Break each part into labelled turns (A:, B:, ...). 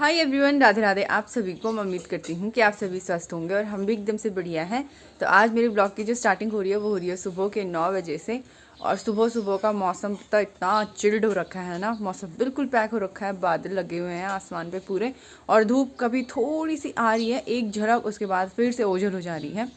A: Hi everyone, Radhe Radhe. आप सभी को मैं उम्मीद करती हूँ कि आप सभी स्वस्थ होंगे और हम भी एकदम से बढ़िया हैं। तो आज मेरे ब्लॉग की जो स्टार्टिंग हो रही है वो हो रही है सुबह के 9 बजे से। और सुबह सुबह का मौसम तो इतना चिल्ड हो रखा है ना, मौसम बिल्कुल पैक हो रखा है, बादल लगे हुए हैं आसमान पे पूरे। और धूप कभी थोड़ी सी आ रही है, एक झलक, उसके बाद फिर से ओझल हो जा रही है।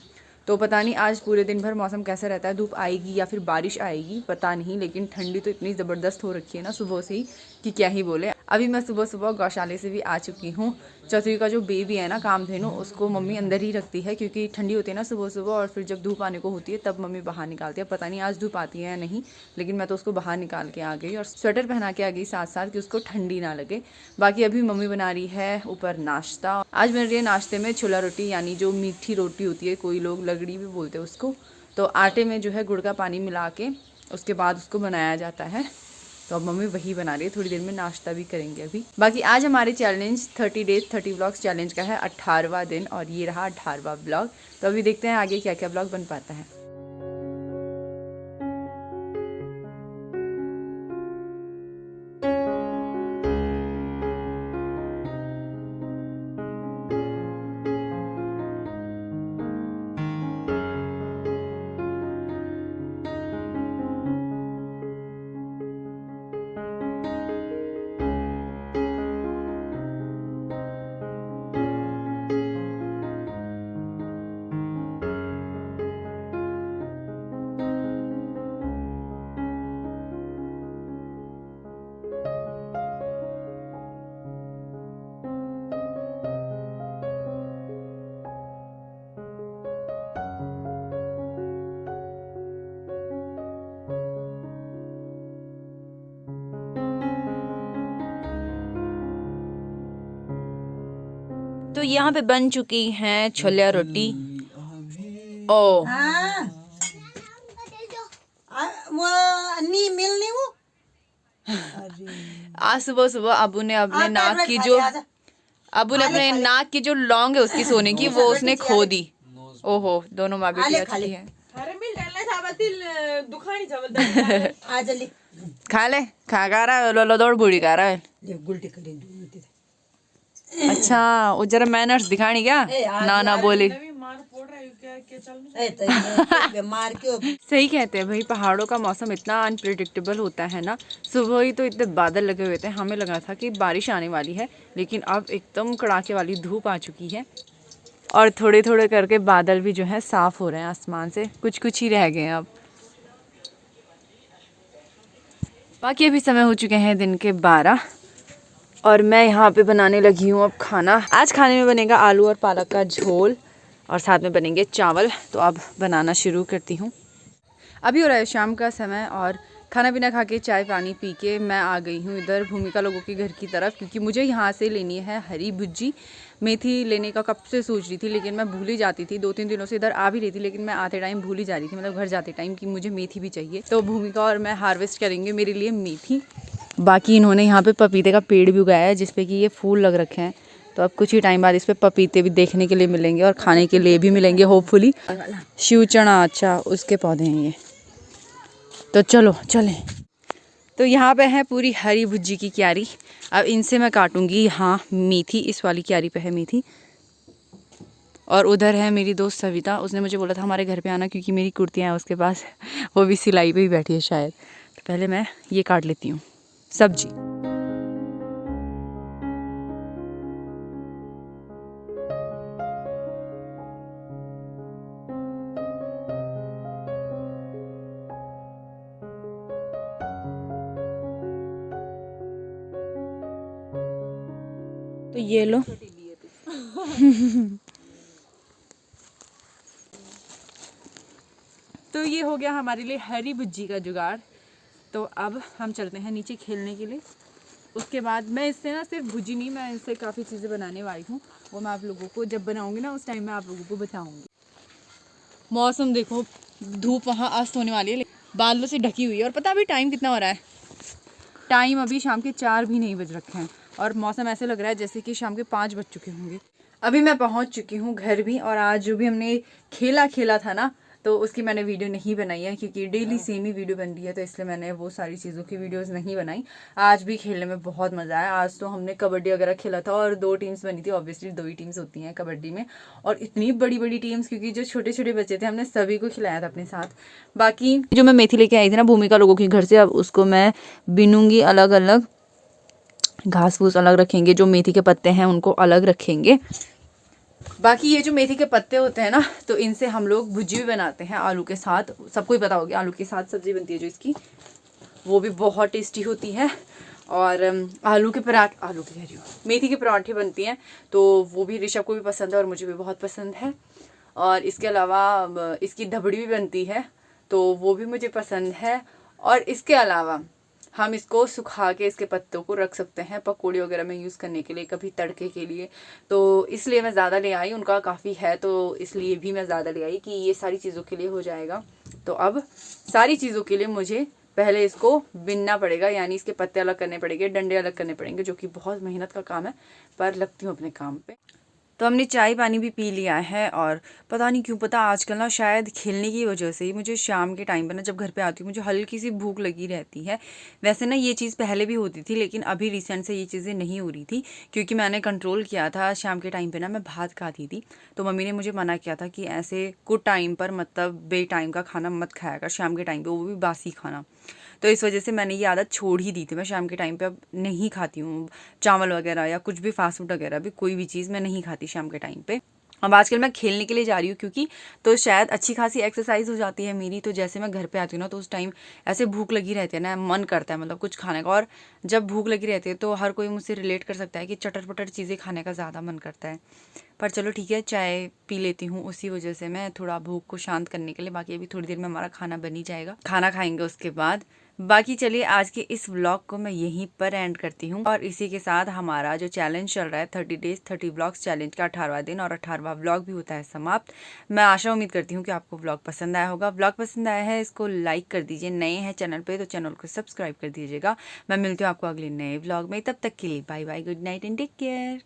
A: तो पता नहीं आज पूरे दिन भर मौसम कैसा रहता है, धूप आएगी या फिर बारिश आएगी पता नहीं। लेकिन ठंडी तो इतनी ज़बरदस्त हो रखी है ना सुबह से ही कि क्या ही बोले। अभी मैं सुबह सुबह गौशाले से भी आ चुकी हूँ। चौथी का जो बेबी है ना, कामधेनु, उसको मम्मी अंदर ही रखती है क्योंकि ठंडी होती है ना सुबह सुबह, और फिर जब धूप आने को होती है तब मम्मी बाहर निकालती है। पता नहीं आज धूप आती है या नहीं, लेकिन मैं तो उसको बाहर निकाल के आ गई और स्वेटर पहना के आ गई साथ साथ कि उसको ठंडी ना लगे। बाकी अभी मम्मी बना रही है ऊपर नाश्ता। आज बन रही है नाश्ते में छोला रोटी, यानी जो मीठी रोटी होती है, कोई लोग लगड़ी भी बोलते हैं उसको। तो आटे में जो है गुड़ का पानी मिला के उसके बाद उसको बनाया जाता है। तो अब मम्मी वही बना रही है, थोड़ी देर में नाश्ता भी करेंगे अभी। बाकी आज हमारे चैलेंज 30 डेज 30 व्लॉग्स चैलेंज का है 18वां दिन, और ये रहा 18वां व्लॉग। तो अभी देखते हैं आगे क्या क्या व्लॉग बन पाता है। तो यहाँ पे बन चुकी हैं छोले रोटी। ओ
B: वो नहीं मिलनी वो।
A: आज सुबह सुबह अबू ने अपने नाक की जो लौंग है उसकी सोने की, वो उसने खो दी। ओहो, दोनों माँ बेटी आ चुकी है। खा ले, खा रहा है, लो दौड़ बूढ़ी खा रहा है। अच्छा, वो जरा मैनर्स दिखानी क्या, ना बोले। सही कहते हैं भाई, पहाड़ों का मौसम इतना अनप्रिडिक्टेबल होता है ना। सुबह ही तो इतने बादल लगे हुए थे, हमें लगा था कि बारिश आने वाली है, लेकिन अब एकदम कड़ाके वाली धूप आ चुकी है। और थोड़े थोड़े करके बादल भी जो है साफ हो रहे हैं आसमान से, कुछ कुछ ही रह गए हैं अब। बाकी अभी समय हो चुके हैं दिन के 12 और मैं यहाँ पे बनाने लगी हूँ अब खाना। आज खाने में बनेगा आलू और पालक का झोल और साथ में बनेंगे चावल। तो अब बनाना शुरू करती हूँ। अभी हो रहा है शाम का समय और खाना पीना खा के चाय पानी पी के मैं आ गई हूँ इधर भूमिका लोगों के घर की तरफ, क्योंकि मुझे यहाँ से लेनी है हरी भुज्जी। मेथी लेने का कब से सोच रही थी, लेकिन मैं भूल ही जाती थी। 2-3 दिनों से इधर आ भी रही थी, लेकिन मैं आते टाइम भूल ही जा रही थी, मतलब घर जाते टाइम, कि मुझे मेथी भी चाहिए। तो भूमिका और मैं हार्वेस्ट करेंगे मेरे लिए मेथी। बाकी इन्होंने यहाँ पे पपीते का पेड़ भी उगाया है जिसपे कि ये फूल लग रखे हैं। तो अब कुछ ही टाइम बाद इस पे पपीते भी देखने के लिए मिलेंगे और खाने के लिए भी मिलेंगे होपफुली। शिव चना, अच्छा, उसके पौधे हैं ये। तो चलो चलें। तो यहाँ पे है पूरी हरी भुज्जी की क्यारी। अब इनसे मैं काटूंगी यहाँ मेथी, इस वाली क्यारी पे है मेथी। और उधर है मेरी दोस्त सविता, उसने मुझे बोला था हमारे घर पे आना क्योंकि मेरी कुर्तियाँ हैं उसके पास, वो भी सिलाई पे ही बैठी है शायद। तो पहले मैं ये काट लेती हूँ सब्जी। तो ये लो। तो ये हो गया हमारे लिए हरी भुज्जी का जुगाड़। तो अब हम चलते हैं नीचे खेलने के लिए। उसके बाद मैं इससे ना सिर्फ भुजी नहीं, मैं इससे काफ़ी चीज़ें बनाने वाली हूँ। वो मैं आप लोगों को जब बनाऊँगी ना उस टाइम मैं आप लोगों को बताऊँगी। मौसम देखो, धूप वहाँ अस्त होने वाली है, बादलों से ढकी हुई है। और पता अभी टाइम कितना हो रहा है? टाइम अभी शाम के 4 भी नहीं बज रखे हैं और मौसम ऐसे लग रहा है जैसे कि शाम के 5 बज चुके होंगे। अभी मैं पहुँच चुकी हूँ घर भी। और आज जो भी हमने खेला था ना, तो उसकी मैंने वीडियो नहीं बनाई है क्योंकि डेली सेम ही वीडियो बन रही है, तो इसलिए मैंने वो सारी चीज़ों की वीडियोस नहीं बनाई। आज भी खेलने में बहुत मज़ा आया। आज तो हमने कबड्डी वगैरह खेला था और 2 टीम्स बनी थी, ऑब्वियसली 2 ही टीम्स होती हैं कबड्डी में, और इतनी बड़ी बड़ी टीम्स, क्योंकि जो छोटे छोटे बच्चे थे हमने सभी को खिलाया था अपने साथ। बाकी जो मैं मेथी लेके आई थी ना भूमिका लोगों के घर से, अब उसको मैं बिनूंगी अलग अलग, घास फूस अलग रखेंगे, जो मेथी के पत्ते हैं उनको अलग रखेंगे। बाकी ये जो मेथी के पत्ते होते हैं ना, तो इनसे हम लोग भुजी भी बनाते हैं आलू के साथ। सबको ही पता होगा आलू के साथ सब्जी बनती है जो इसकी, वो भी बहुत टेस्टी होती है। और आलू की कह रही हूँ, मेथी के पराठे बनती हैं, तो वो भी ऋषभ को भी पसंद है और मुझे भी बहुत पसंद है। और इसके अलावा इसकी धबड़ी भी बनती है, तो वो भी मुझे पसंद है। और इसके अलावा हम इसको सुखा के इसके पत्तों को रख सकते हैं पकौड़ी वगैरह में यूज़ करने के लिए, कभी तड़के के लिए। तो इसलिए मैं ज़्यादा ले आई, उनका काफ़ी है तो इसलिए भी मैं ज़्यादा ले आई कि ये सारी चीज़ों के लिए हो जाएगा। तो अब सारी चीज़ों के लिए मुझे पहले इसको बिनना पड़ेगा, यानी इसके पत्ते अलग करने पड़ेंगे, डंडे अलग करने पड़ेंगे, जो कि बहुत मेहनत का काम है, पर लगती हूँ अपने काम पे। तो हमने चाय पानी भी पी लिया है। और पता नहीं क्यों, पता आजकल ना शायद खेलने की वजह से ही मुझे शाम के टाइम पर ना जब घर पे आती हूँ मुझे हल्की सी भूख लगी रहती है। वैसे ना ये चीज़ पहले भी होती थी, लेकिन अभी रिसेंट से ये चीज़ें नहीं हो रही थी, क्योंकि मैंने कंट्रोल किया था। शाम के टाइम पे ना मैं भात खाती थी, तो मम्मी ने मुझे मना किया था कि ऐसे कुछ टाइम पर, मतलब बे टाइम का खाना मत खाया कर शाम के टाइम पर, वो भी बासी खाना। तो इस वजह से मैंने ये आदत छोड़ ही दी थी। मैं शाम के टाइम पे अब नहीं खाती हूँ चावल वगैरह या कुछ भी फास्ट फूड वगैरह भी, कोई भी चीज़ मैं नहीं खाती शाम के टाइम पे। अब आजकल मैं खेलने के लिए जा रही हूँ क्योंकि, तो शायद अच्छी खासी एक्सरसाइज हो जाती है मेरी। तो जैसे मैं घर पे आती हूँ ना, तो उस टाइम ऐसे भूख लगी रहती है ना, मन करता है मतलब कुछ खाने का। और जब भूख लगी रहती है तो हर कोई मुझसे रिलेट कर सकता है कि चटर पटर चीज़ें खाने का ज़्यादा मन करता है। पर चलो ठीक है, चाय पी लेती हूँ उसी वजह से मैं, थोड़ा भूख को शांत करने के लिए। बाकी अभी थोड़ी देर में हमारा खाना बन ही जाएगा, खाना खाएंगे उसके बाद। बाकी चलिए आज के इस व्लॉग को मैं यहीं पर एंड करती हूँ। और इसी के साथ हमारा जो चैलेंज चल रहा है 30 डेज 30 व्लॉग्स चैलेंज का 18वां दिन और 18वां व्लॉग भी होता है समाप्त। मैं आशा उम्मीद करती हूँ कि आपको व्लॉग पसंद आया होगा। व्लॉग पसंद आया है इसको लाइक कर दीजिए, नए हैं चैनल पे तो चैनल को सब्सक्राइब कर दीजिएगा। मैं मिलती हूँ आपको अगले नए व्लॉग में, तब तक के लिए bye bye, good night and take care.